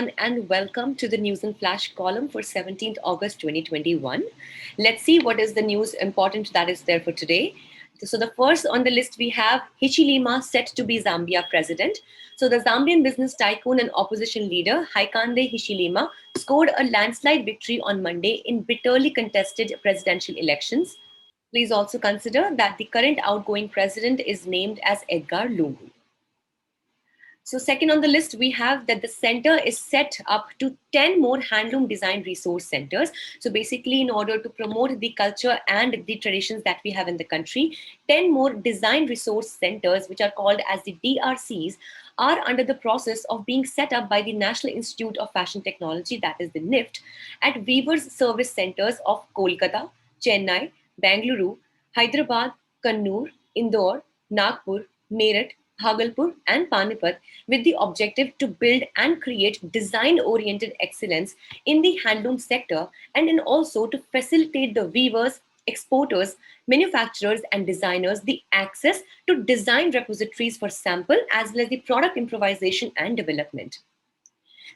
everyone, and welcome to the News and Flash column for 17th August 2021. Let's see what is the news important that is there for today. So, the first on the list we have Hichilema set to be Zambia president. So, the Zambian business tycoon and opposition leader Haikande Hichilema scored a landslide victory on Monday in bitterly contested presidential elections. Please also consider that the current outgoing president is named as Edgar Lungu. So, second on the list, we have that the center is set up to 10 more handloom design resource centers. So, basically, in order to promote the culture and the traditions that we have in the country, 10 more design resource centers, which are called as the DRCs, are under the process of being set up by the National Institute of Fashion Technology, that is the NIFT, at Weavers Service Centers of Kolkata, Chennai, Bangalore, Hyderabad, Kannur, Indore, Nagpur, Meerut, Bhagalpur, and Panipat with the objective to build and create design oriented excellence in the handloom sector and then also to facilitate the weavers, exporters, manufacturers, and designers the access to design repositories for sample as well as the product improvisation and development.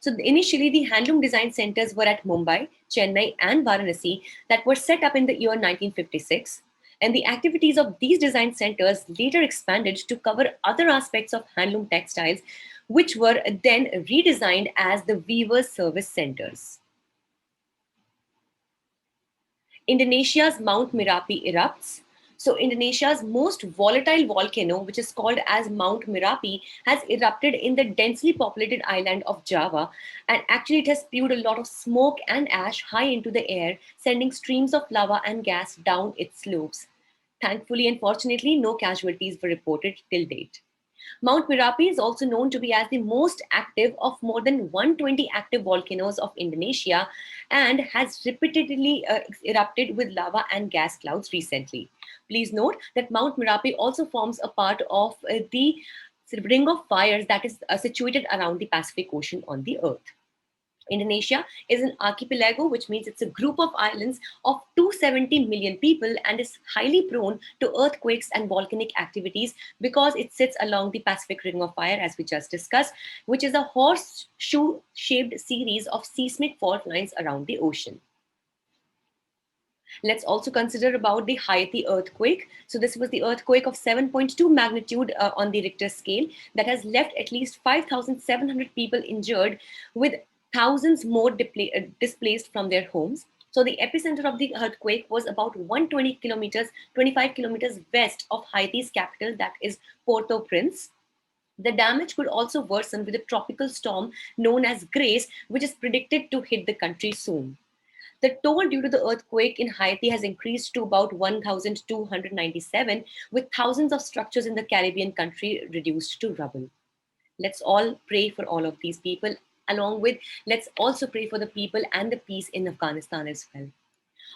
So initially, the handloom design centers were at Mumbai, Chennai, and Varanasi that were set up in the year 1956. And the activities of these design centers later expanded to cover other aspects of handloom textiles, which were then redesigned as the Weavers Service Centers. Indonesia's Mount Merapi erupts. So, Indonesia's most volatile volcano, which is called as Mount Merapi, has erupted in the densely populated island of Java. And actually, it has spewed a lot of smoke and ash high into the air, sending streams of lava and gas down its slopes. Thankfully and fortunately, no casualties were reported till date. Mount Merapi is also known to be as the most active of more than 120 active volcanoes of Indonesia and has repeatedly erupted with lava and gas clouds recently. Please note that Mount Merapi also forms a part of the ring of fires that is situated around the Pacific Ocean on the Earth. Indonesia is an archipelago, which means it's a group of islands of 270 million people and is highly prone to earthquakes and volcanic activities because it sits along the Pacific Ring of Fire, as we just discussed, which is a horseshoe shaped series of seismic fault lines around the ocean. Let's also consider about the Haiti earthquake. So this was the earthquake of 7.2 magnitude on the Richter scale that has left at least 5,700 people injured with thousands more displaced from their homes. So the epicenter of the earthquake was about 120 kilometers, 25 kilometers west of Haiti's capital, that is Port-au-Prince. The damage could also worsen with a tropical storm known as Grace, which is predicted to hit the country soon. The toll due to the earthquake in Haiti has increased to about 1,297, with thousands of structures in the Caribbean country reduced to rubble. Let's all pray for all of these people. Along with, let's also pray for the people and the peace in Afghanistan as well.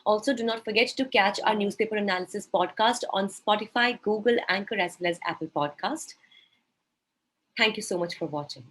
Also, do not forget to catch our newspaper analysis podcast on Spotify, Google, Anchor, as well as Apple Podcast. Thank you so much for watching.